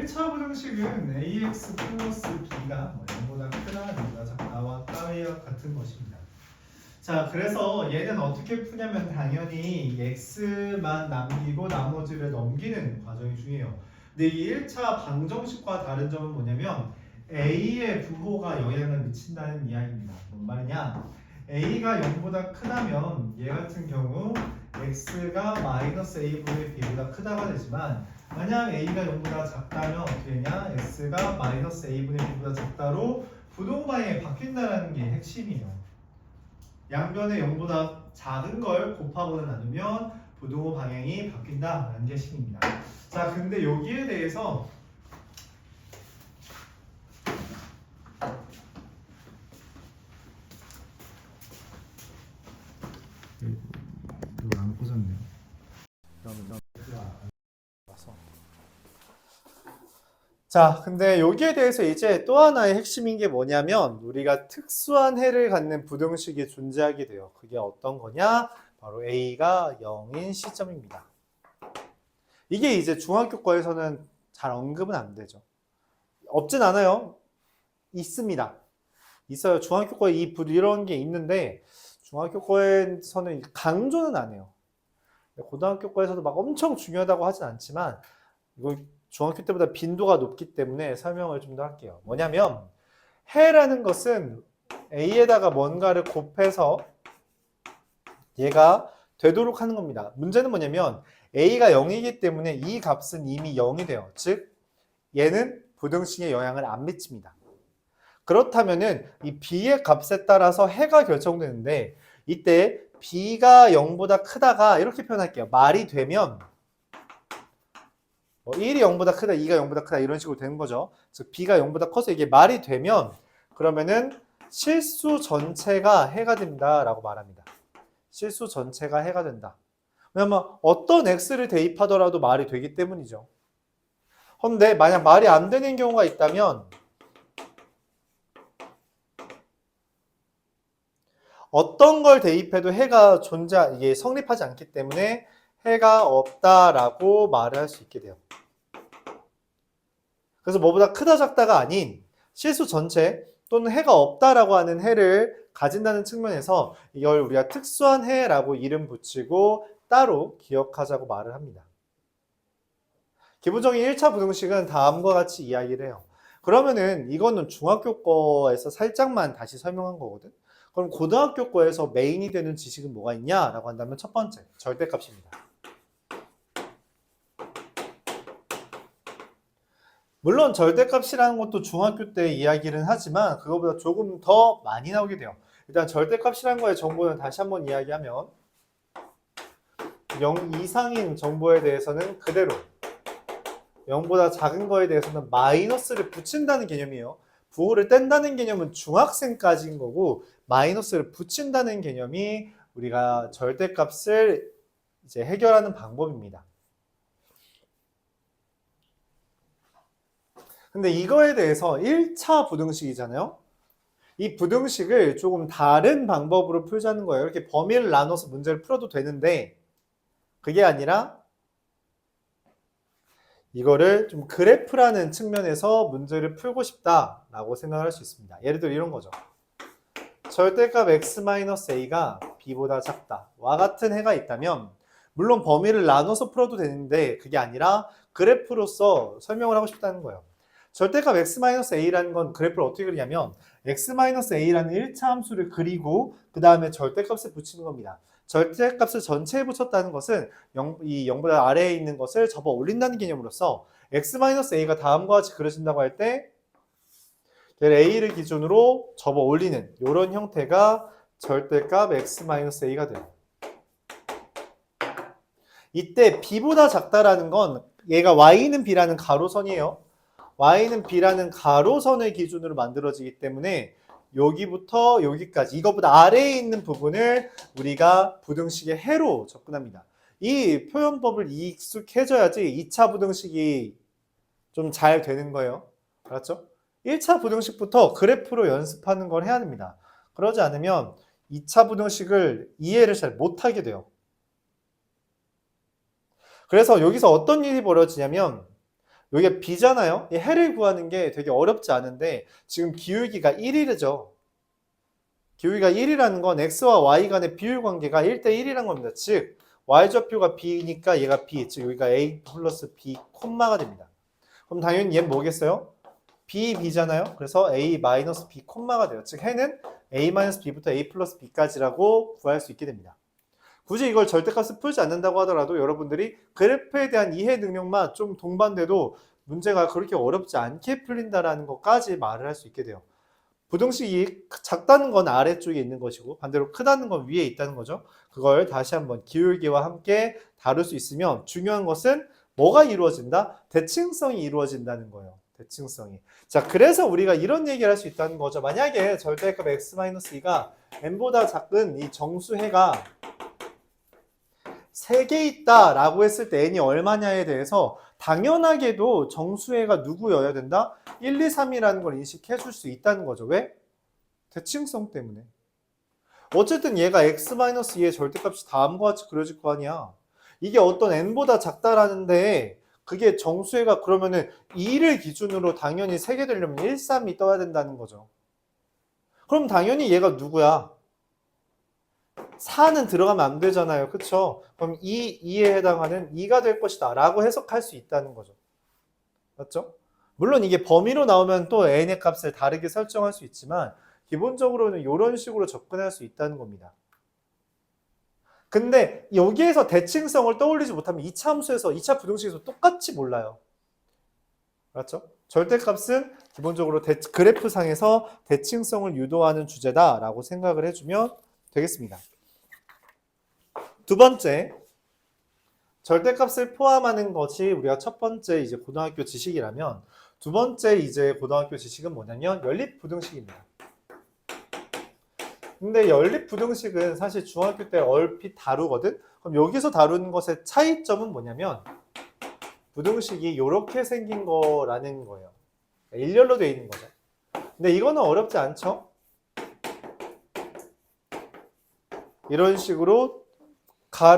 1차 부등식은 ax 플러스 b가 0보다 크다, 0보다 작다와 따위와 같은 것입니다. 자, 그래서 얘는 어떻게 푸냐면 당연히 x만 남기고 나머지를 넘기는 과정이 중요해요. 근데 이 1차 방정식과 다른 점은 뭐냐면 a의 부호가 영향을 미친다는 이야기입니다. 뭔 말이냐? a가 0보다 크다면 얘 같은 경우 x가 마이너스 a분의 b보다 크다가 되지만 만약 a가 0보다 작다면 어떻게 되냐? x가 마이너스 a분의 b보다 작다로 부동방향이 바뀐다는 게 핵심이에요. 양변에 0보다 작은 걸 곱하거나 나누면 부동호 방향이 바뀐다라는 게 핵심입니다. 자, 근데 여기에 대해서 이거 안 꽂았네요. 자, 근데 여기에 대해서 이제 또 하나의 핵심인 게 뭐냐면 우리가 특수한 해를 갖는 부등식이 존재하게 돼요. 그게 어떤 거냐? 바로 a가 0인 시점입니다. 이게 이제 중학교 거에서는 잘 언급은 안 되죠. 없진 않아요. 있습니다. 있어요. 중학교 거에 이런 게 있는데 중학교 거에서는 강조는 안 해요. 고등학교 거에서도 막 엄청 중요하다고 하진 않지만 이거 중학교 때보다 빈도가 높기 때문에 설명을 좀 더 할게요. 뭐냐면 해라는 것은 a에다가 뭔가를 곱해서 얘가 되도록 하는 겁니다. 문제는 뭐냐면 a가 0이기 때문에 이 값은 이미 0이 돼요. 즉 얘는 부등식에 영향을 안 미칩니다. 그렇다면은 이 b의 값에 따라서 해가 결정되는데 이때 b가 0보다 크다가 이렇게 표현할게요. 말이 되면 1이 0보다 크다, 2가 0보다 크다 이런 식으로 되는 거죠. 즉 b가 0보다 커서 이게 말이 되면 그러면은 실수 전체가 해가 된다라고 말합니다. 실수 전체가 해가 된다. 왜냐면 어떤 x를 대입하더라도 말이 되기 때문이죠. 그런데 만약 말이 안 되는 경우가 있다면 어떤 걸 대입해도 해가 이게 성립하지 않기 때문에 해가 없다라고 말을 할 수 있게 돼요. 그래서 뭐보다 크다 작다가 아닌 실수 전체 또는 해가 없다라고 하는 해를 가진다는 측면에서 이걸 우리가 특수한 해라고 이름 붙이고 따로 기억하자고 말을 합니다. 기본적인 1차 부등식은 다음과 같이 이야기를 해요. 그러면은 이거는 중학교 거에서 살짝만 다시 설명한 거거든. 그럼 고등학교 거에서 메인이 되는 지식은 뭐가 있냐라고 한다면 첫 번째, 절대값입니다. 물론 절대값이라는 것도 중학교 때 이야기를 하지만 그거보다 조금 더 많이 나오게 돼요. 일단 절대값이라는 거의 정보는 다시 한번 이야기하면 0 이상인 정보에 대해서는 그대로 0보다 작은 거에 대해서는 마이너스를 붙인다는 개념이에요. 부호를 뗀다는 개념은 중학생까지인 거고 마이너스를 붙인다는 개념이 우리가 절대값을 이제 해결하는 방법입니다. 근데 이거에 대해서 1차 부등식이잖아요. 이 부등식을 조금 다른 방법으로 풀자는 거예요. 이렇게 범위를 나눠서 문제를 풀어도 되는데 그게 아니라 이거를 좀 그래프라는 측면에서 문제를 풀고 싶다라고 생각할 수 있습니다. 예를 들어 이런 거죠. 절대값 x-a가 b보다 작다와 같은 해가 있다면 물론 범위를 나눠서 풀어도 되는데 그게 아니라 그래프로서 설명을 하고 싶다는 거예요. 절대값 x-a라는 건 그래프를 어떻게 그리냐면 x-a라는 1차 함수를 그리고 그 다음에 절대값을 붙이는 겁니다. 절대값을 전체에 붙였다는 것은 이 0보다 아래에 있는 것을 접어 올린다는 개념으로서 x-a가 다음과 같이 그려진다고 할 때 a를 기준으로 접어 올리는 이런 형태가 절대값 x-a가 돼요. 이때 b보다 작다라는 건 얘가 y는 b라는 가로선이에요. y는 b라는 가로선을 기준으로 만들어지기 때문에 여기부터 여기까지 이거보다 아래에 있는 부분을 우리가 부등식의 해로 접근합니다. 이 표현법을 익숙해져야지 2차 부등식이 좀 잘 되는 거예요. 알았죠? 1차 부등식부터 그래프로 연습하는 걸 해야 됩니다. 그러지 않으면 2차 부등식을 이해를 잘 못하게 돼요. 그래서 여기서 어떤 일이 벌어지냐면 이게 b잖아요. 이 해를 구하는 게 되게 어렵지 않은데 지금 기울기가 1이죠. 기울기가 1이라는 건 x와 y 간의 비율 관계가 1대1이라는 겁니다. 즉 y좌표가 b니까 얘가 b, 즉 여기가 a 플러스 b 콤마가 됩니다. 그럼 당연히 얘는 뭐겠어요? b, b잖아요. 그래서 a 마이너스 b 콤마가 돼요. 즉 해는 a 마이너스 b부터 a 플러스 b까지라고 구할 수 있게 됩니다. 굳이 이걸 절대값을 풀지 않는다고 하더라도 여러분들이 그래프에 대한 이해 능력만 좀 동반돼도 문제가 그렇게 어렵지 않게 풀린다라는 것까지 말을 할 수 있게 돼요. 부등식이 작다는 건 아래쪽에 있는 것이고 반대로 크다는 건 위에 있다는 거죠. 그걸 다시 한번 기울기와 함께 다룰 수 있으면 중요한 것은 뭐가 이루어진다? 대칭성이 이루어진다는 거예요. 대칭성이. 자, 그래서 우리가 이런 얘기를 할 수 있다는 거죠. 만약에 절대값 x-2가 n보다 작은 이 정수해가 3개 있다라고 했을 때 n이 얼마냐에 대해서 당연하게도 정수해가 누구여야 된다? 1, 2, 3이라는 걸 인식해 줄 수 있다는 거죠. 왜? 대칭성 때문에. 어쨌든 얘가 x-2의 절대값이 다음과 같이 그려질 거 아니야. 이게 어떤 n보다 작다라는데 그게 정수해가 그러면은 2를 기준으로 당연히 3개 되려면 1, 3이 떠야 된다는 거죠. 그럼 당연히 얘가 누구야? 4는 들어가면 안 되잖아요. 그쵸? 그럼 2에 해당하는 2가 될 것이다 라고 해석할 수 있다는 거죠. 맞죠? 물론 이게 범위로 나오면 또 n의 값을 다르게 설정할 수 있지만 기본적으로는 이런 식으로 접근할 수 있다는 겁니다. 근데 여기에서 대칭성을 떠올리지 못하면 2차 함수에서 2차 부등식에서 똑같이 몰라요. 맞죠? 절대값은 기본적으로 그래프상에서 대칭성을 유도하는 주제다라고 생각을 해주면 되겠습니다. 두 번째, 절대값을 포함하는 것이 우리가 첫 번째 이제 고등학교 지식이라면 두 번째 이제 고등학교 지식은 뭐냐면 연립부등식입니다. 근데 연립부등식은 사실 중학교 때 얼핏 다루거든? 그럼 여기서 다루는 것의 차이점은 뭐냐면 부등식이 이렇게 생긴 거라는 거예요. 일렬로 되어 있는 거죠. 근데 이거는 어렵지 않죠? 이런 식으로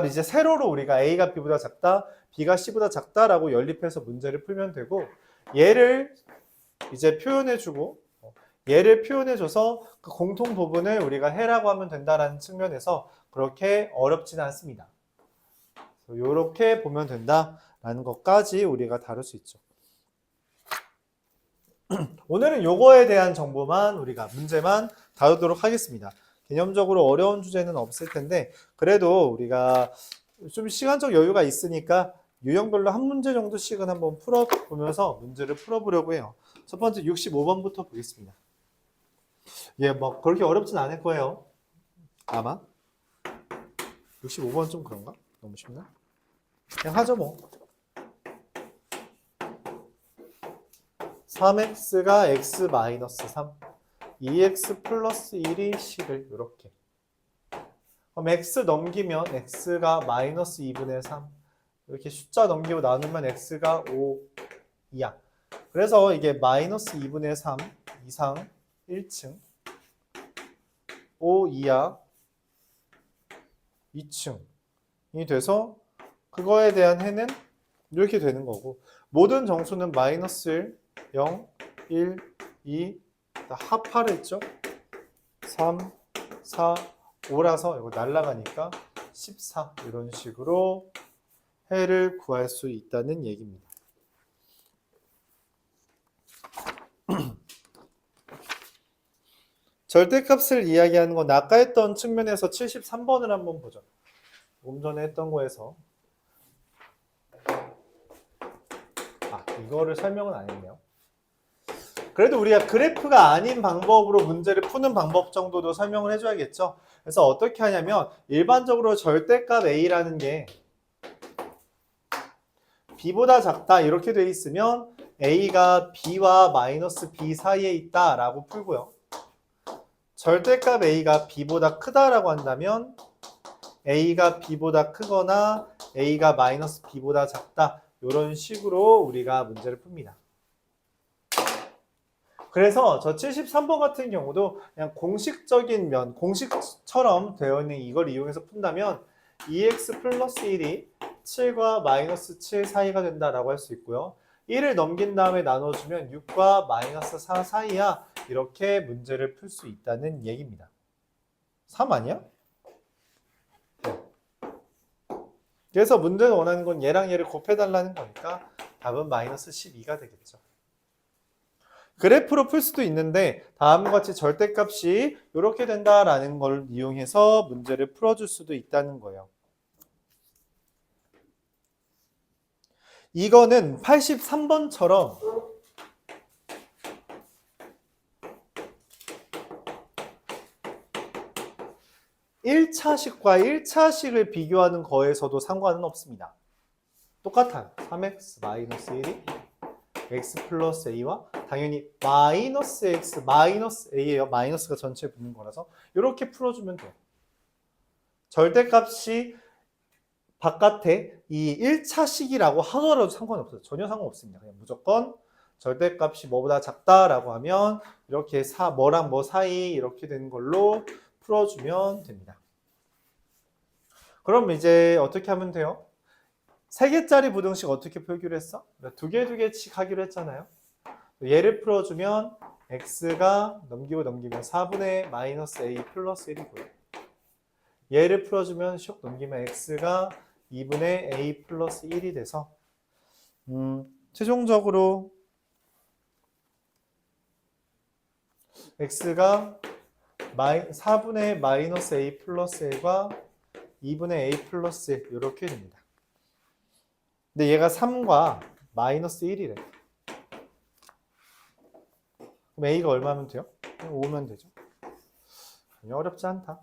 이제 세로로 우리가 A가 B보다 작다, B가 C보다 작다라고 연립해서 문제를 풀면 되고 얘를 이제 표현해주고 얘를 표현해줘서 그 공통 부분을 우리가 해라고 하면 된다라는 측면에서 그렇게 어렵지는 않습니다. 이렇게 보면 된다라는 것까지 우리가 다룰 수 있죠. 오늘은 요거에 대한 정보만 우리가 문제만 다루도록 하겠습니다. 개념적으로 어려운 주제는 없을 텐데 그래도 우리가 좀 시간적 여유가 있으니까 유형별로 한 문제 정도씩은 한번 풀어보면서 문제를 풀어보려고 해요. 첫 번째 65번부터 보겠습니다. 예, 뭐 그렇게 어렵진 않을 거예요. 아마 65번 좀 그런가? 너무 쉽나? 그냥 하죠 뭐. 3x가 x-3 2x 플러스 1이 c를 이렇게. 그럼 x 넘기면 x가 마이너스 2분의 3 이렇게 숫자 넘기고 나누면 x가 5 이야. 그래서 이게 마이너스 2분의 3 이상 1층 5 이하 2층이 돼서 그거에 대한 해는 이렇게 되는 거고 모든 정수는 마이너스 1, 0, 1, 2 합하를 했죠. 3, 4, 5라서 이거 날라가니까 14 이런 식으로 해를 구할 수 있다는 얘기입니다. 절대값을 이야기하는 건 아까 했던 측면에서 73번을 한번 보죠. 조금 전에 했던 거에서 이거를 설명은 안 했네요. 그래도 우리가 그래프가 아닌 방법으로 문제를 푸는 방법 정도도 설명을 해줘야겠죠. 그래서 어떻게 하냐면 일반적으로 절대값 A라는 게 B보다 작다 이렇게 돼 있으면 A가 B와 마이너스 B 사이에 있다 라고 풀고요. 절대값 A가 B보다 크다라고 한다면 A가 B보다 크거나 A가 마이너스 B보다 작다 이런 식으로 우리가 문제를 풉니다. 그래서 저 73번 같은 경우도 그냥 공식적인 면, 공식처럼 되어 있는 이걸 이용해서 푼다면 2x 플러스 1이 7과 마이너스 7 사이가 된다라고 할 수 있고요. 1을 넘긴 다음에 나눠주면 6과 마이너스 4 사이야. 이렇게 문제를 풀 수 있다는 얘기입니다. 3 아니야? 네. 그래서 문제가 원하는 건 얘랑 얘를 곱해달라는 거니까 답은 마이너스 12가 되겠죠. 그래프로 풀 수도 있는데 다음과 같이 절대값이 이렇게 된다라는 걸 이용해서 문제를 풀어줄 수도 있다는 거예요. 이거는 83번처럼 1차식과 1차식을 비교하는 거에서도 상관은 없습니다. 똑같아요. 3x 마이너스 1이 x 플러스 a와 당연히 마이너스 x 마이너스 a예요. 마이너스가 전체에 붙는 거라서 이렇게 풀어주면 돼요. 절대값이 바깥에 이 1차식이라고 하더라도 상관없어요. 전혀 상관없습니다. 그냥 무조건 절대값이 뭐보다 작다라고 하면 이렇게 뭐랑 뭐 사이 이렇게 되는 걸로 풀어주면 됩니다. 그럼 이제 어떻게 하면 돼요? 3개짜리 부등식 어떻게 풀기로 했어? 2개씩 하기로 했잖아요. 얘를 풀어주면 x가 넘기면 4분의 마이너스 a 플러스 1이고요. 얘를 풀어주면 슉 넘기면 x가 2분의 a 플러스 1이 돼서 최종적으로 x가 4분의 마이너스 a 플러스 1과 2분의 a 플러스 1 이렇게 됩니다. 근데 얘가 3과 마이너스 1이래. 그럼 a가 얼마면 돼요? 5면 되죠. 전혀 어렵지 않다.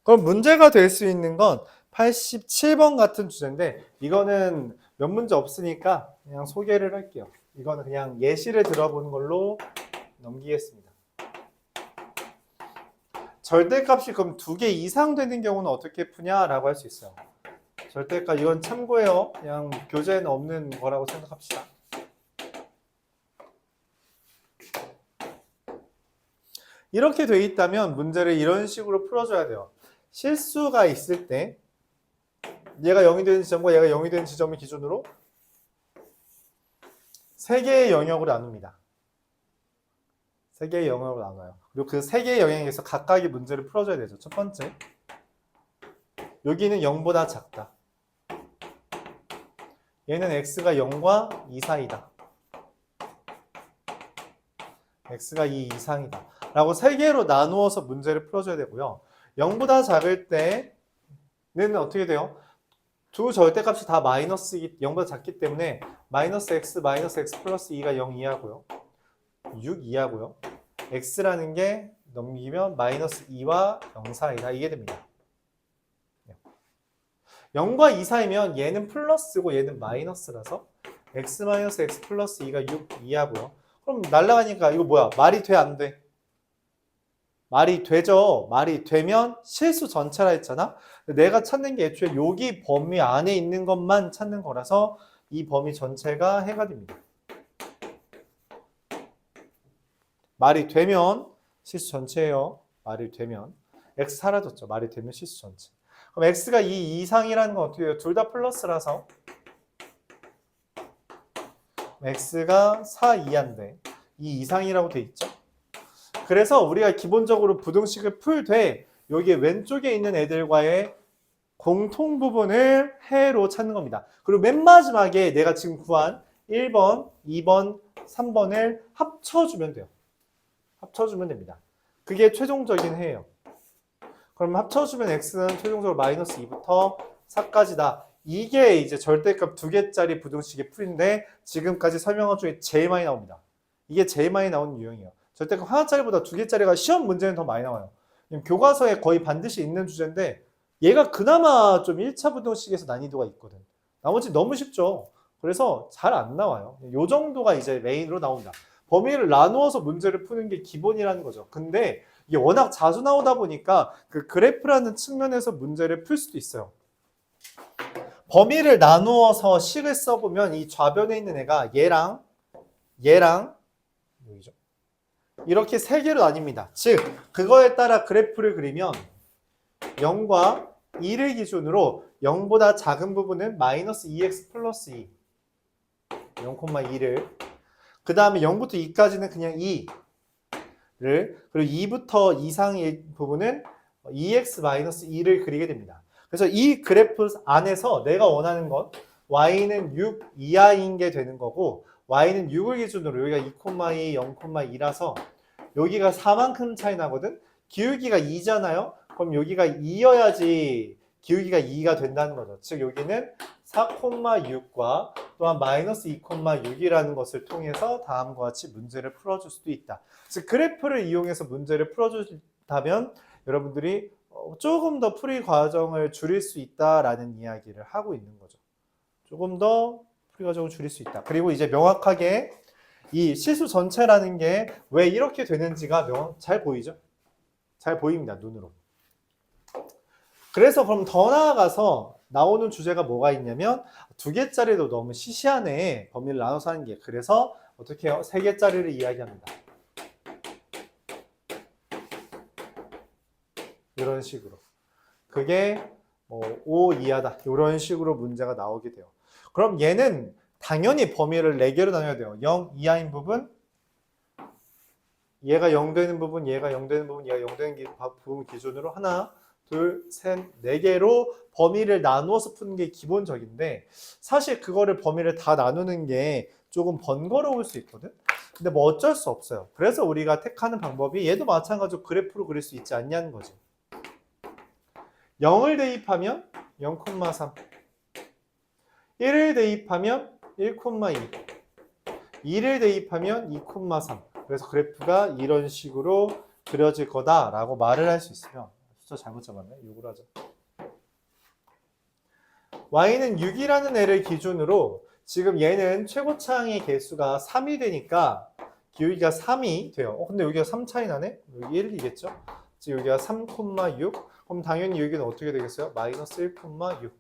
그럼 문제가 될 수 있는 건 87번 같은 주제인데 이거는 몇 문제 없으니까 그냥 소개를 할게요. 이거는 그냥 예시를 들어보는 걸로 넘기겠습니다. 절대값이 그럼 2개 이상 되는 경우는 어떻게 푸냐라고 할 수 있어요. 절대값 이건 참고해요. 그냥 교재에는 없는 거라고 생각합시다. 이렇게 돼 있다면 문제를 이런 식으로 풀어줘야 돼요. 실수가 있을 때 얘가 0이 되는 지점과 얘가 0이 되는 지점을 기준으로 3개의 영역으로 나눕니다. 3개의 영역으로 나눠요. 그리고 그 3개의 영역에서 각각의 문제를 풀어줘야 되죠. 첫 번째, 여기는 0보다 작다. 얘는 x가 0과 2 사이다. x가 2 이상이다. 라고 3개로 나누어서 문제를 풀어줘야 되고요. 0보다 작을 때는 어떻게 돼요? 두 절대값이 다 마이너스 0보다 작기 때문에 마이너스 x 플러스 2가 0 이하고요. 6 이하고요. x라는 게 넘기면 마이너스 2와 0 사이다. 이게 됩니다. 0과 2 사이면 얘는 플러스고 얘는 마이너스라서 x 마이너스 x 플러스 2가 6 이하고요. 그럼 날라가니까 이거 뭐야? 말이 돼? 안 돼? 말이 되죠. 말이 되면 실수 전체라 했잖아. 내가 찾는 게 애초에 여기 범위 안에 있는 것만 찾는 거라서 이 범위 전체가 해가 됩니다. 말이 되면 실수 전체예요. 말이 되면 x 사라졌죠. 말이 되면 실수 전체. 그럼 x가 2 이상이라는 건 어떻게 해요? 둘 다 플러스라서 x가 4 이하인데 2 이상이라고 돼 있죠. 그래서 우리가 기본적으로 부등식을 풀 때 여기 왼쪽에 있는 애들과의 공통 부분을 해로 찾는 겁니다. 그리고 맨 마지막에 내가 지금 구한 1번, 2번, 3번을 합쳐주면 돼요. 합쳐주면 됩니다. 그게 최종적인 해예요. 그럼 합쳐주면 x는 최종적으로 마이너스 2부터 4까지다. 이게 이제 절대값 2개짜리 부등식의 풀인데 지금까지 설명한 중에 제일 많이 나옵니다. 이게 제일 많이 나오는 유형이에요. 절대값 하나짜리보다 2개짜리가 시험 문제는 더 많이 나와요. 교과서에 거의 반드시 있는 주제인데 얘가 그나마 좀 1차 부등식에서 난이도가 있거든. 나머지 너무 쉽죠. 그래서 잘 안 나와요. 이 정도가 이제 메인으로 나온다. 범위를 나누어서 문제를 푸는 게 기본이라는 거죠. 근데 이게 워낙 자주 나오다 보니까 그 그래프라는 측면에서 문제를 풀 수도 있어요. 범위를 나누어서 식을 써보면 이 좌변에 있는 애가 얘랑 얘랑 여기죠. 이렇게 세 개로 나뉩니다. 즉 그거에 따라 그래프를 그리면 0과 2를 기준으로 0보다 작은 부분은 마이너스 2x 플러스 2 0,2를 그 다음에 0부터 2까지는 그냥 2를 그리고 2부터 이상의 부분은 2x 마이너스 2를 그리게 됩니다. 그래서 이 그래프 안에서 내가 원하는 건 y는 6 이하인 게 되는 거고 y는 6을 기준으로 여기가 2,2, 0,2라서 여기가 4만큼 차이 나거든. 기울기가 2잖아요. 그럼 여기가 2여야지 기울기가 2가 된다는 거죠. 즉 여기는 4,6과 또한 마이너스 2,6이라는 것을 통해서 다음과 같이 문제를 풀어줄 수도 있다. 즉 그래프를 이용해서 문제를 풀어준다면 여러분들이 조금 더 풀이 과정을 줄일 수 있다라는 이야기를 하고 있는 거죠. 조금 더 풀이 과정을 줄일 수 있다. 그리고 이제 명확하게 이 실수 전체라는 게 왜 이렇게 되는지가 잘 보이죠? 잘 보입니다, 눈으로. 그래서 그럼 더 나아가서 나오는 주제가 뭐가 있냐면 2개짜리도 너무 시시하네. 범위를 나눠서 하는 게. 그래서 어떻게 해요? 3개짜리를 이야기합니다. 이런 식으로. 그게 뭐 5 이하다. 이런 식으로 문제가 나오게 돼요. 그럼 얘는 당연히 범위를 4개로 나눠야 돼요. 0 이하인 부분, 얘가 0 되는 부분, 얘가 0 되는 부분, 얘가 0 되는 부분 기준으로 하나, 둘, 셋, 4개로 범위를 나누어서 푸는 게 기본적인데 사실 그거를 범위를 다 나누는 게 조금 번거로울 수 있거든. 근데 뭐 어쩔 수 없어요. 그래서 우리가 택하는 방법이 얘도 마찬가지로 그래프로 그릴 수 있지 않냐는 거지. 0을 대입하면 0,3 1을 대입하면 1,2 2를 대입하면 2,3 그래서 그래프가 이런 식으로 그려질 거다라고 말을 할 수 있으면 숫자 잘못 잡았네. 6으로 하자. y는 6이라는 애를 기준으로 지금 얘는 최고차항의 개수가 3이 되니까 기울기가 3이 돼요. 근데 여기가 3 차이 나네? 여기 1이겠죠? 즉 여기가 3,6 그럼 당연히 여기는 어떻게 되겠어요? 마이너스 1,6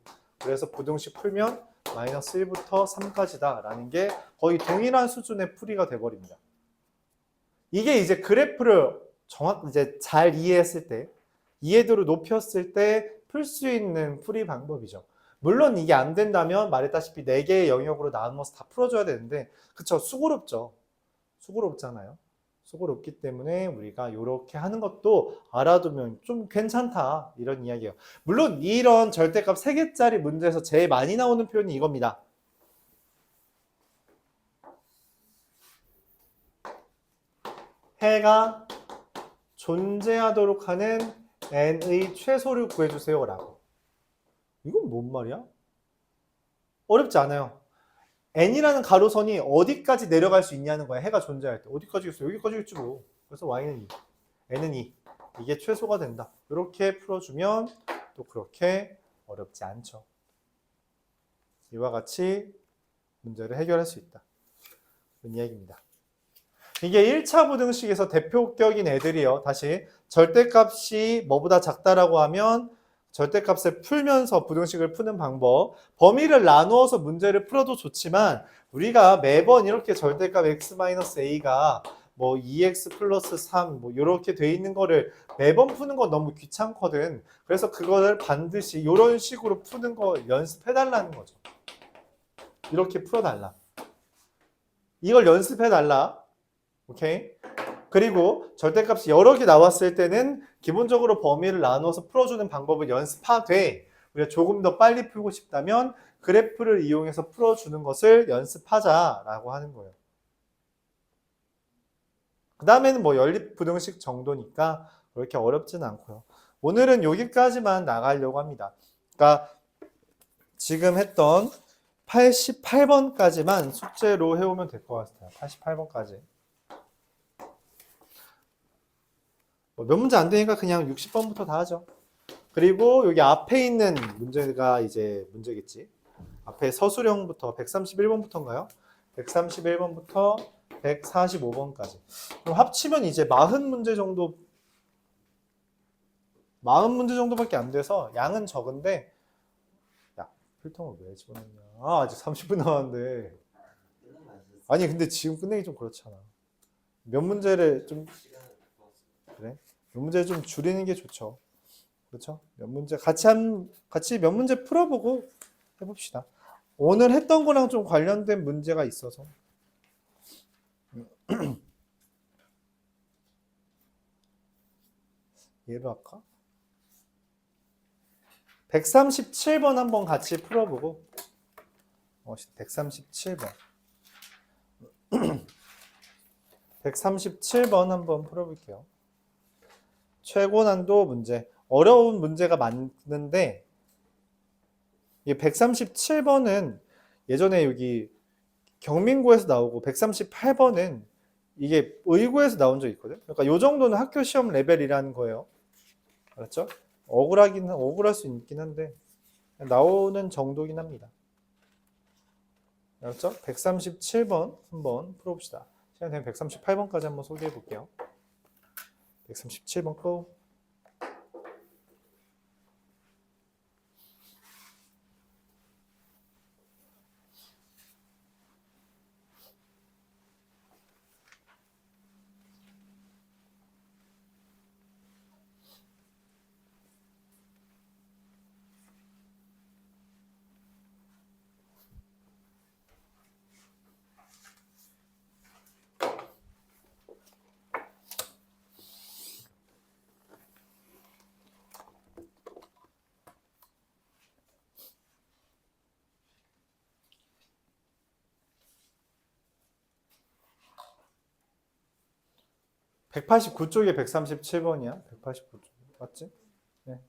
그래서 부등식 풀면 마이너스 1부터 3까지다 라는 게 거의 동일한 수준의 풀이가 돼버립니다. 이게 이제 그래프를 이제 잘 이해했을 때 이해도를 높였을 때 풀 수 있는 풀이 방법이죠. 물론 이게 안 된다면 말했다시피 4개의 영역으로 나누어서 다 풀어줘야 되는데 그쵸? 수고롭죠. 수고롭잖아요. 수고롭기 때문에 우리가 이렇게 하는 것도 알아두면 좀 괜찮다 이런 이야기예요. 물론 이런 절대값 3개짜리 문제에서 제일 많이 나오는 표현이 이겁니다. 해가 존재하도록 하는 n의 최소를 구해주세요 라고. 이건 뭔 말이야? 어렵지 않아요. n이라는 가로선이 어디까지 내려갈 수 있냐는 거야. 해가 존재할 때. 어디까지 있어? 여기까지 있지 뭐. 그래서 y는 2, n은 2. 이게 최소가 된다. 이렇게 풀어주면 또 그렇게 어렵지 않죠. 이와 같이 문제를 해결할 수 있다. 그런 이야기입니다. 이게 1차 부등식에서 대표격인 애들이요. 다시 절대값이 뭐보다 작다라고 하면 절대값을 풀면서 부등식을 푸는 방법. 범위를 나누어서 문제를 풀어도 좋지만 우리가 매번 이렇게 절대값 x-a가 뭐 2x 플러스 3 뭐 이렇게 돼 있는 거를 매번 푸는 건 너무 귀찮거든. 그래서 그거를 반드시 이런 식으로 푸는 거 연습해달라는 거죠. 이렇게 풀어달라. 이걸 연습해달라. 오케이? 그리고 절대값이 여러 개 나왔을 때는 기본적으로 범위를 나눠서 풀어주는 방법을 연습하되 우리가 조금 더 빨리 풀고 싶다면 그래프를 이용해서 풀어주는 것을 연습하자라고 하는 거예요. 그 다음에는 뭐 연립부등식 정도니까 그렇게 어렵지는 않고요. 오늘은 여기까지만 나가려고 합니다. 그러니까 지금 했던 88번까지만 숙제로 해오면 될 것 같아요. 88번까지. 몇 문제 안 되니까 그냥 60번부터 다 하죠. 그리고 여기 앞에 있는 문제가 이제 문제겠지. 앞에 서술형부터 131번부터인가요? 131번부터 145번까지. 그럼 합치면 이제 40문제 정도 40문제 정도밖에 안 돼서 양은 적은데 야, 필통을 왜 집어넣냐. 아직 30분 남았는데. 아니 근데 지금 끝내기 좀 그렇잖아. 몇 문제를 좀 그래? 몇 문제 좀 줄이는 게 좋죠. 그렇죠? 몇 문제 같이 몇 문제 풀어보고 해봅시다. 오늘 했던 거랑 좀 관련된 문제가 있어서 예로 할까? 137번 한번 같이 풀어보고 137번 137번 한번 풀어볼게요. 최고난도 문제 어려운 문제가 많은데 이 137번은 예전에 여기 경민고에서 나오고 138번은 이게 의고에서 나온 적 있거든. 그러니까 이 정도는 학교 시험 레벨이라는 거예요. 알았죠? 억울할 수 있긴 한데 나오는 정도긴 합니다. 알았죠? 137번 한번 풀어봅시다. 시간 되면 138번까지 한번 소개해 볼게요. 137번 고. 189쪽에 137번이야. 189쪽. 맞지? 네.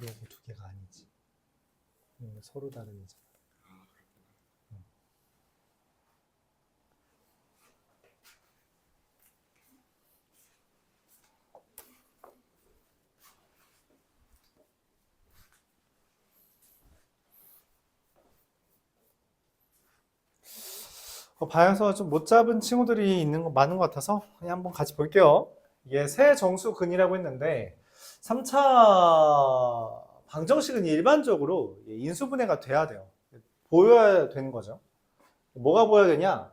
여기 두 개가 아니지. 서로 다른 이잖아. 방향성을 좀 못 잡은 친구들이 있는 거 많은 것 같아서 그냥 한번 같이 볼게요. 이게 세 정수근이라고 했는데 3차 방정식은 일반적으로 인수분해가 돼야 돼요. 보여야 되는 거죠. 뭐가 보여야 되냐?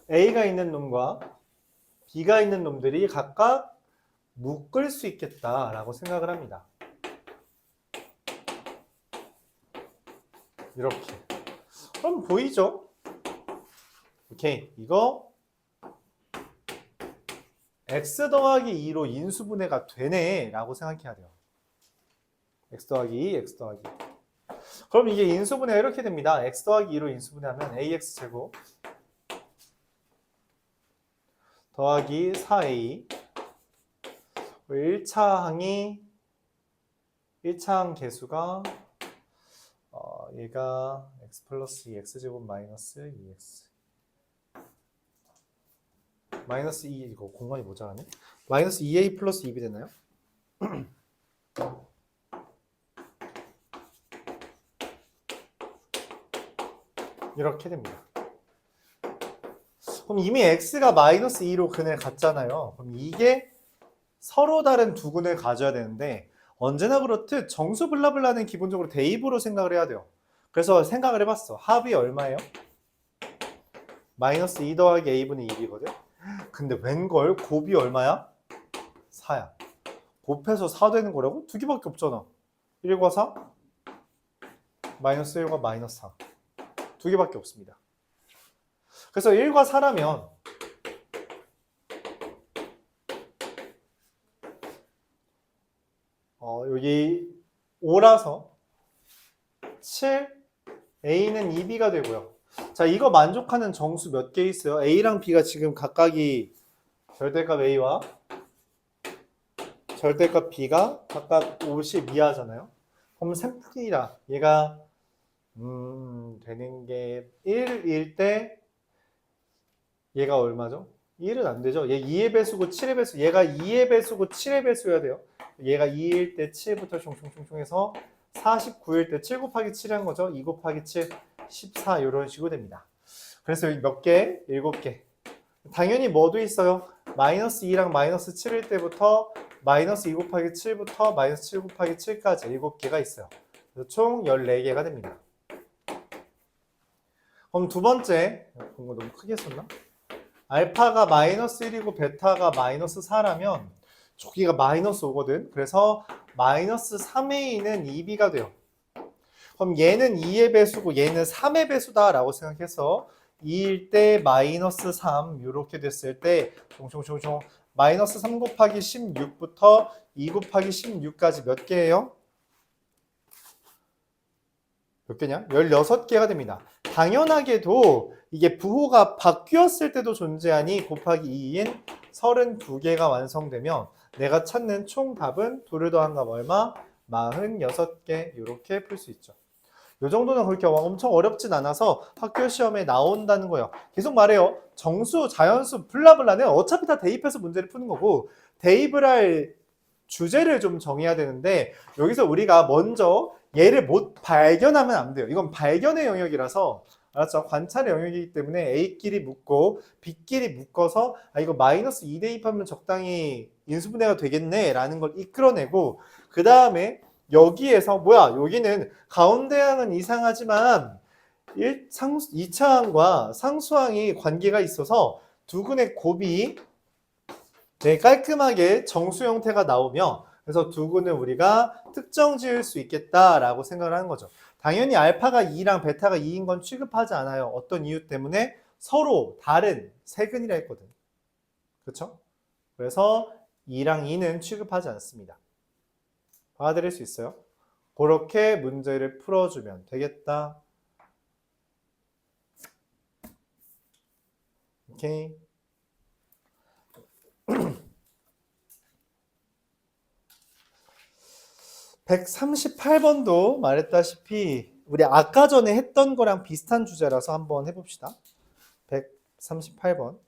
A가 있는 놈과 B가 있는 놈들이 각각 묶을 수 있겠다라고 생각을 합니다. 이렇게. 그럼 보이죠? 오케이. 이거 x 더하기 2로 인수분해가 되네 라고 생각해야 돼요. x 더하기 2, x 더하기 2. 그럼 이게 인수분해가 이렇게 됩니다. x 더하기 2로 인수분해하면 ax제곱 더하기 4a 1차항 개수가 얘가 x 플러스 2x제곱 마이너스 2x 마이너스 2 이거 공간이 모자라네. 마이너스 2a 플러스 2b 되나요? 이렇게 됩니다. 그럼 이미 x가 마이너스 2로 근을 갔잖아요. 그럼 이게 서로 다른 두 근을 가져야 되는데 언제나 그렇듯 정수 블라블라는 기본적으로 대입으로 생각을 해야 돼요. 그래서 생각을 해봤어. 합이 얼마예요? 마이너스 2 더하기 a분의 1이거든. 근데 웬걸 곱이 얼마야? 4야. 곱해서 4 되는 거라고? 두 개밖에 없잖아. 1과 4? 마이너스 1과 마이너스 4. 두 개밖에 없습니다. 그래서 1과 4라면 여기 5라서 7, A는 2B가 되고요. 자, 이거 만족하는 정수 몇 개 있어요? A랑 B가 지금 각각이 절대값 A와 절대값 B가 각각 52하잖아요. 그럼 셈풀이라 얘가 되는 게 1일 때 얘가 얼마죠? 1은 안 되죠. 얘 2의 배수고 7의 배수. 얘가 2의 배수고 7의 배수여야 돼요. 얘가 2일 때 7부터 총총총총 해서 49일 때 7 곱하기 7 한 거죠. 2 곱하기 7, 14 이런 식으로 됩니다. 그래서 여기 몇 개? 7개. 당연히 뭐도 있어요. 마이너스 2랑 마이너스 7일 때부터 마이너스 2 곱하기 7부터 마이너스 7 곱하기 7까지 7개가 있어요. 그래서 총 14개가 됩니다. 그럼 두 번째, 본 거 너무 크게 썼나? 알파가 마이너스 1이고 베타가 마이너스 4라면 저기가 마이너스 5거든. 그래서 마이너스 3a는 2b가 돼요. 그럼 얘는 2의 배수고 얘는 3의 배수다 라고 생각해서 2일 때 마이너스 3 이렇게 됐을 때 총총총총 마이너스 3 곱하기 16부터 2 곱하기 16까지 몇 개예요? 몇 개냐? 16개가 됩니다. 당연하게도 이게 부호가 바뀌었을 때도 존재하니 곱하기 2인 32개가 완성되면 내가 찾는 총 답은 둘을 더한 값 얼마? 46개 이렇게 풀 수 있죠. 이 정도는 그렇게 엄청 어렵진 않아서 학교 시험에 나온다는 거예요. 계속 말해요. 정수, 자연수, 블라블라는 어차피 다 대입해서 문제를 푸는 거고 대입을 할 주제를 좀 정해야 되는데 여기서 우리가 먼저 얘를 못 발견하면 안 돼요. 이건 발견의 영역이라서 알았죠? 관찰의 영역이기 때문에 A끼리 묶고 B끼리 묶어서 이거 마이너스 2 대입하면 적당히 인수분해가 되겠네 라는 걸 이끌어내고 그 다음에 여기에서 뭐야 여기는 가운데항은 이상하지만 2차항과 상수항이 관계가 있어서 두 근의 곱이 깔끔하게 정수 형태가 나오며 그래서 두고는 우리가 특정 지을 수 있겠다라고 생각을 하는 거죠. 당연히 알파가 2랑 베타가 2인 건 취급하지 않아요. 어떤 이유 때문에? 서로 다른 세근이라 했거든. 그렇죠? 그래서 2랑 2는 취급하지 않습니다. 받아들일 수 있어요? 그렇게 문제를 풀어주면 되겠다. 오케이. 138번도 말했다시피 우리 아까 전에 했던 거랑 비슷한 주제라서 한번 해봅시다. 138번.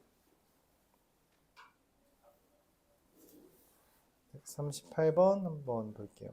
138번 한번 볼게요.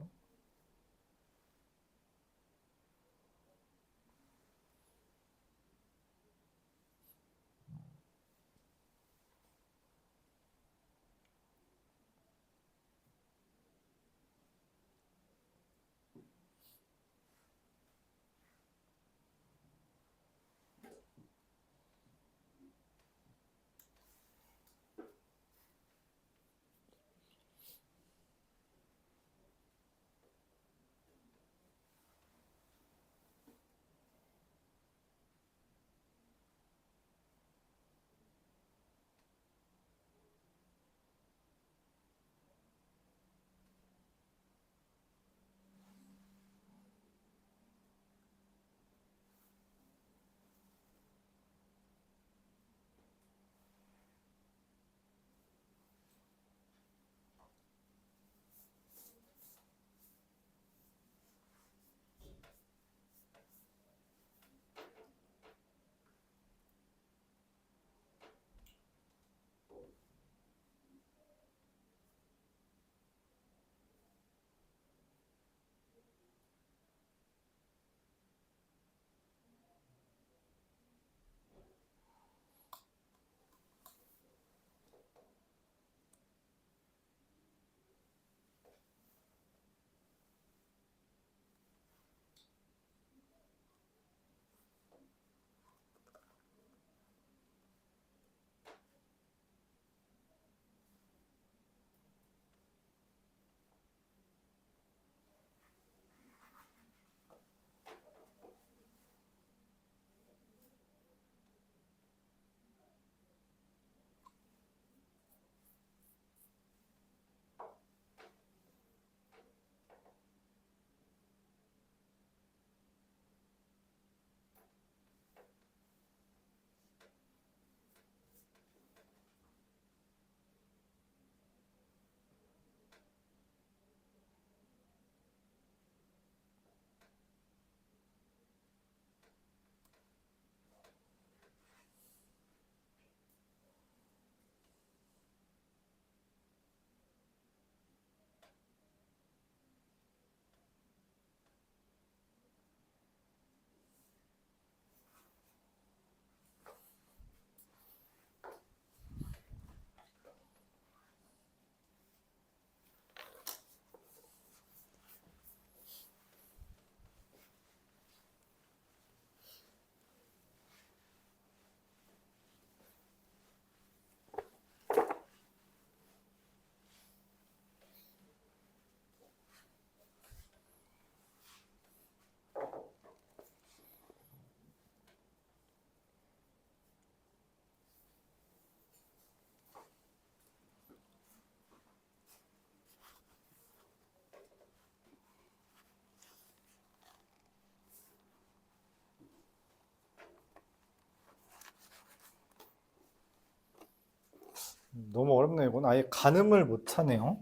너무 어렵네 이건. 아예 가늠을 못 하네요.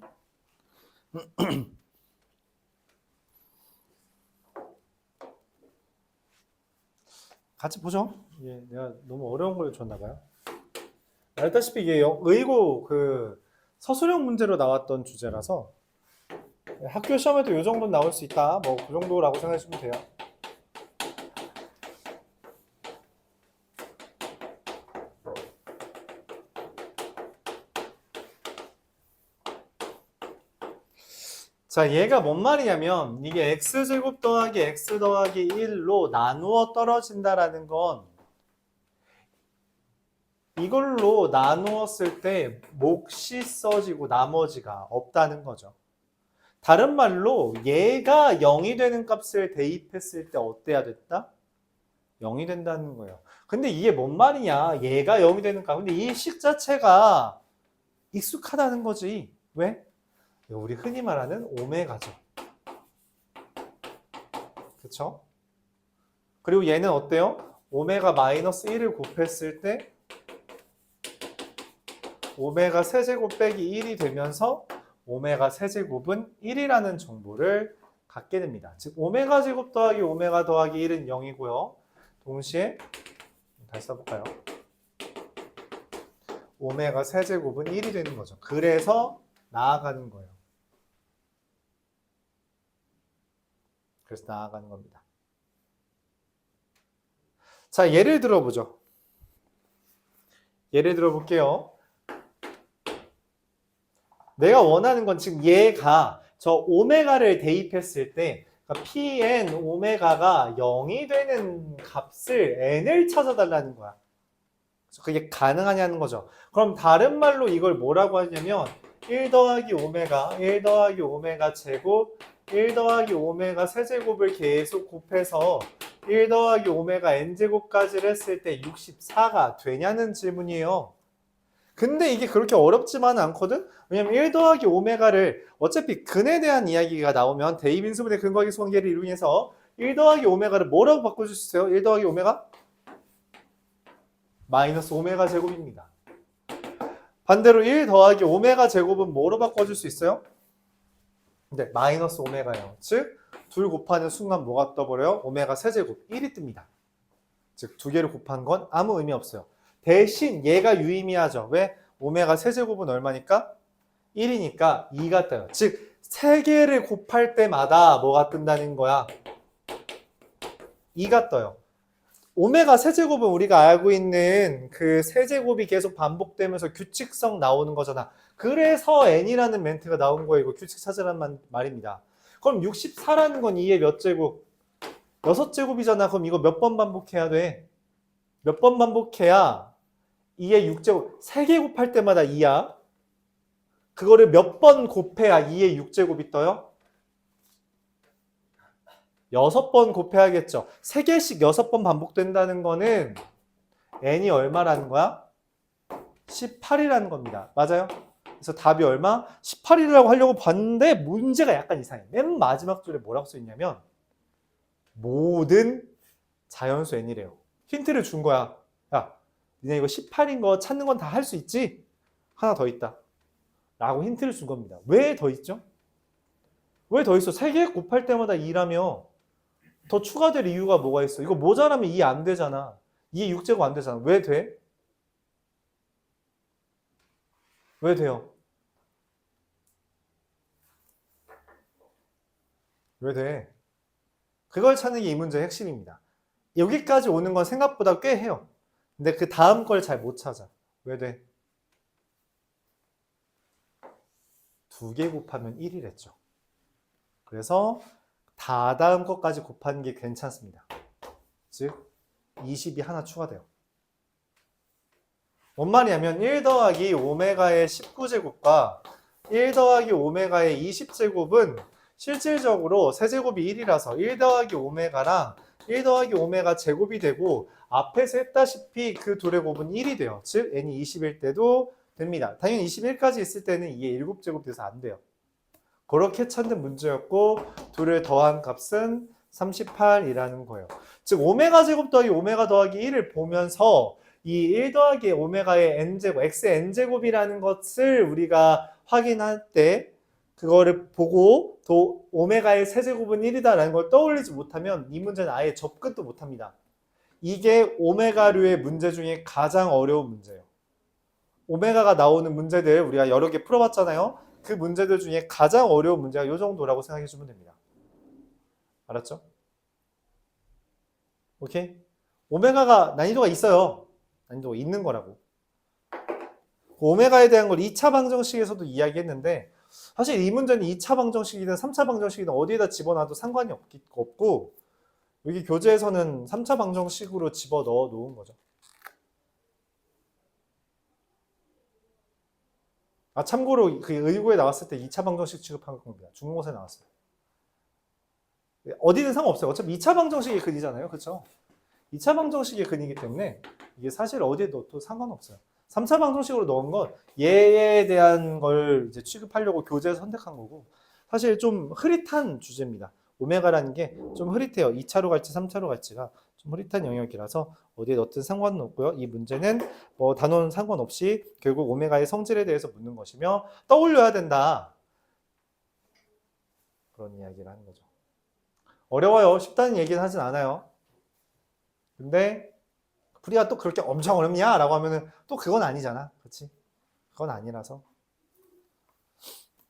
같이 보죠. 예, 내가 너무 어려운 걸 줬나 봐요. 알다시피 이게 의고 그 서술형 문제로 나왔던 주제라서 학교 시험에도 이 정도는 나올 수 있다. 뭐 그 정도라고 생각하시면 돼요. 자, 얘가 뭔 말이냐면 이게 x제곱 더하기 x 더하기 1로 나누어 떨어진다라는 건 이걸로 나누었을 때 몫이 써지고 나머지가 없다는 거죠. 다른 말로 얘가 0이 되는 값을 대입했을 때 어때야 됐다? 0이 된다는 거예요. 근데 이게 뭔 말이냐? 얘가 0이 되는 값. 근데 이 식 자체가 익숙하다는 거지. 왜? 우리 흔히 말하는 오메가죠. 그쵸? 그리고 얘는 어때요? 오메가 마이너스 1을 곱했을 때 오메가 세제곱 빼기 1이 되면서 오메가 세제곱은 1이라는 정보를 갖게 됩니다. 즉 오메가 제곱 더하기 오메가 더하기 1은 0이고요. 동시에 다시 써볼까요? 오메가 세제곱은 1이 되는 거죠. 그래서 나아가는 거예요. 그래서 나아가는 겁니다. 자, 예를 들어보죠. 예를 들어볼게요. 내가 원하는 건 지금 얘가 저 오메가를 대입했을 때 그러니까 Pn 오메가가 0이 되는 값을 n을 찾아달라는 거야. 그게 가능하냐는 거죠. 그럼 다른 말로 이걸 뭐라고 하냐면 1 더하기 오메가, 1 더하기 오메가 제곱, 1 더하기 오메가 세제곱을 계속 곱해서 1 더하기 오메가 n제곱까지를 했을 때 64가 되냐는 질문이에요. 근데 이게 그렇게 어렵지만은 않거든? 왜냐면 1 더하기 오메가를 어차피 근에 대한 이야기가 나오면 대입인수분해 근거계수 관계를 이용해서 1 더하기 오메가를 뭐라고 바꿔줄 수 있어요? 1 더하기 오메가? 마이너스 오메가 제곱입니다. 반대로 1 더하기 오메가 제곱은 뭐로 바꿔줄 수 있어요? 네, 마이너스 오메가예요. 즉, 둘 곱하는 순간 뭐가 떠버려요? 오메가 세제곱 1이 뜹니다. 즉, 두 개를 곱한 건 아무 의미 없어요. 대신 얘가 유의미하죠. 왜? 오메가 세제곱은 얼마니까? 1이니까 2가 떠요. 즉, 세 개를 곱할 때마다 뭐가 뜬다는 거야? 2가 떠요. 오메가 세제곱은 우리가 알고 있는 그 세제곱이 계속 반복되면서 규칙성 나오는 거잖아. 그래서 n이라는 멘트가 나온 거예요. 이거 규칙 찾으란 말입니다. 그럼 64라는 건 2의 몇 제곱? 6제곱이잖아. 그럼 이거 몇 번 반복해야 돼? 몇 번 반복해야 2의 6제곱, 3개 곱할 때마다 2야. 그거를 몇 번 곱해야 2의 6제곱이 떠요? 6번 곱해야겠죠. 3개씩 6번 반복된다는 거는 n이 얼마라는 거야? 18이라는 겁니다. 맞아요? 그래서 답이 얼마? 18이라고 하려고 봤는데 문제가 약간 이상해. 맨 마지막 줄에 뭐라고 써있냐면 모든 자연수 n이래요. 힌트를 준 거야. 야, 니네 이거 18인 거 찾는 건 다 할 수 있지? 하나 더 있다. 라고 힌트를 준 겁니다. 왜 더 있죠? 왜 더 있어? 3개 곱할 때마다 2라며 더 추가될 이유가 뭐가 있어? 이거 모자라면 2 안 되잖아. 2의 6제곱 안 되잖아. 왜 돼? 왜 돼요? 왜 돼? 그걸 찾는 게 이 문제의 핵심입니다. 여기까지 오는 건 생각보다 꽤 해요. 근데 그 다음 걸 잘 못 찾아. 왜 돼? 2개 곱하면 1이랬죠. 그래서 다음 것까지 곱하는 게 괜찮습니다. 즉 20이 하나 추가돼요. 뭔 말이냐면 1 더하기 오메가의 19제곱과 1 더하기 오메가의 20제곱은 실질적으로 세제곱이 1이라서 1 더하기 오메가랑 1 더하기 오메가 제곱이 되고 앞에서 했다시피 그 둘의 곱은 1이 돼요. 즉 n이 20일 때도 됩니다. 당연히 21까지 있을 때는 이게 7제곱 돼서 안 돼요. 그렇게 찾는 문제였고 둘을 더한 값은 38이라는 거예요. 즉 오메가 제곱 더하기 오메가 더하기 1을 보면서 이 1 더하기 오메가의 n제곱, x의 n제곱이라는 것을 우리가 확인할 때 그거를 보고 또 오메가의 세제곱은 1이다라는 걸 떠올리지 못하면 이 문제는 아예 접근도 못합니다. 이게 오메가류의 문제 중에 가장 어려운 문제예요. 오메가가 나오는 문제들 우리가 여러 개 풀어봤잖아요. 그 문제들 중에 가장 어려운 문제가 이 정도라고 생각해 주면 됩니다. 알았죠? 오케이? 오메가가 난이도가 있어요. 난이도가 있는 거라고. 오메가에 대한 걸 2차 방정식에서도 이야기했는데 사실 이 문제는 2차 방정식이든 3차 방정식이든 어디에다 집어넣어도 상관이 없고 여기 교재에서는 3차 방정식으로 집어넣어 놓은 거죠. 아, 참고로 그 의고에 나왔을 때 2차 방정식 취급한 겁니다. 중간고사에 나왔어요. 어디든 상관없어요. 어차피 2차 방정식의 근이잖아요. 그렇죠? 2차 방정식의 근이기 때문에 이게 사실 어디에 넣어도 상관없어요. 3차 방정식으로 넣은 건 얘에 대한 걸 이제 취급하려고 교재에서 선택한 거고 사실 좀 흐릿한 주제입니다. 오메가라는 게 좀 흐릿해요. 2차로 갈지 3차로 갈지가 좀 흐릿한 영역이라서 어디에 넣든 상관은 없고요. 이 문제는 뭐 단원 상관없이 결국 오메가의 성질에 대해서 묻는 것이며 떠올려야 된다. 그런 이야기를 하는 거죠. 어려워요. 쉽다는 얘기는 하진 않아요. 근데 풀이가 또 그렇게 엄청 어렵냐? 라고 하면은 또 그건 아니잖아. 그렇지? 그건 아니라서